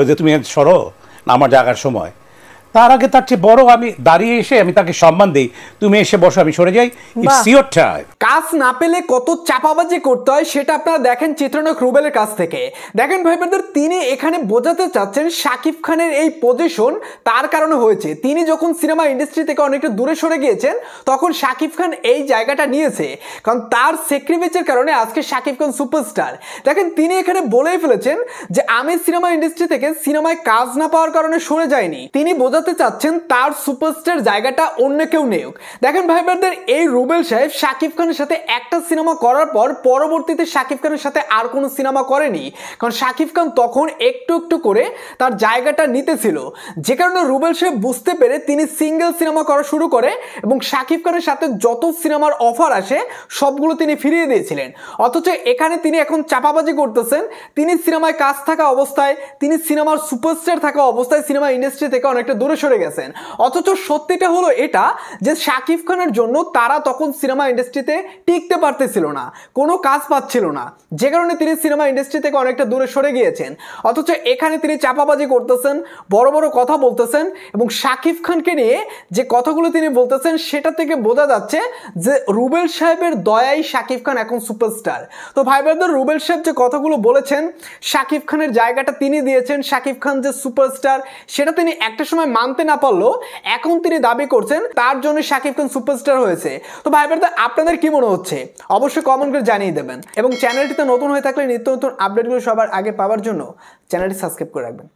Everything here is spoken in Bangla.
যে তুমি সরো না আমার জায়গার সময়, তার আগে তার চেয়ে বড় আমি দাঁড়িয়ে এসে আমি তাকে সম্মান দিই, তুমি এসে বসো আমি সরে যাই, ইটস ইওর টাইম। কাজ না পেলে কত চাপাবাজি করতে হয় সেটা আপনারা দেখেন চিত্রনায়ক রুবেলের কাছ থেকে। দেখেন ভাই ব্রাদার, তিনি এখানে বোঝাতে চাচ্ছেন শাকিব খানের এই পজিশন তার কারণে হয়েছে। তিনি যখন সিনেমা ইন্ডাস্ট্রি থেকে অনেকটা দূরে সরে গিয়েছেন তখন শাকিব খান এই জায়গাটা নিয়েছে, কারণ তার স্যাক্রিফাইসের কারণে আজকে শাকিব খান সুপারস্টার। দেখেন তিনি এখানে বলেই ফেলেছেন যে আমি সিনেমা ইন্ডাস্ট্রি থেকে সিনেমায় কাজ না পাওয়ার কারণে সরে যাইনি, তিনি বোঝাতে চাচ্ছেন তার সুপারস্টার জায়গাটা অন্য কেউ নেউক। দেখেন ভাই ব্রাদার, এই রুবেল সাহেব শাকিব খানের সাথে একটা সিনেমা করার পর পরবর্তীতে শাকিব খানের সাথে আর কোনো সিনেমা করেনি, কারণ শাকিব খান তখন একটু একটু করে তার জায়গাটা নিতেছিল, যে কারণে রুবেল সাহেব বুঝতে পেরে তিনি সিঙ্গেল সিনেমা করা শুরু করে এবং শাকিব খানের সাথে যত সিনেমার অফার আসে সবগুলো তিনি ফিরিয়ে দিয়েছিলেন। অথচ এখানে তিনি এখন চাপাবাজি করতেছেন, তিনি সিনেমায় কাজ থাকা অবস্থায়, তিনি সিনেমার সুপারস্টার থাকা অবস্থায় সিনেমা ইন্ডাস্ট্রি থেকে অনেকটা দূরে সরে গেছেন। অথচ সত্যিটা হলো এটা যে শাকিব খানের জন্য তারা তখন সিনেমা ইন্ডাস্ট্রিতে টিকতে পারতেছিল না, কোনো কাজ পাচ্ছিল না, যে কারণে তিনি সিনেমা ইন্ডাস্ট্রি থেকে অনেকটা দূরে সরে গিয়েছেন। অথচ এখানে তিনি চাপাবাজি করতেছেন, বড় বড় কথা বলতেছেন এবং শাকিব খানকে নিয়ে যে কথাগুলো তিনি বলতেছেন সেটা থেকে বোঝা যাচ্ছে যে রুবেল সাহেবের দয়াই শাকিব খান এখন সুপারস্টার। তো ভাই ব্রাদার, রুবেল সাহেব যে কথাগুলো বলেছেন শাকিব খানের জায়গাটা তিনি দিয়েছেন, শাকিব খান যে সুপারস্টার সেটা তিনি একটা সময় মানতে না পারলেও এখন তিনি দাবি করছেন তার জন্য শাকিব খান সুপারস্টার হয়েছে। তো ভাই ব্রাদার, আপনাদের কি মনে হচ্ছে অবশ্যই কমেন্ট করে জানিয়ে দেবেন এবং চ্যানেলটিতে নতুন হয়ে থাকলে নিত্য নতুন আপডেটগুলো সবার আগে পাওয়ার জন্য চ্যানেলটি সাবস্ক্রাইব করে রাখবেন।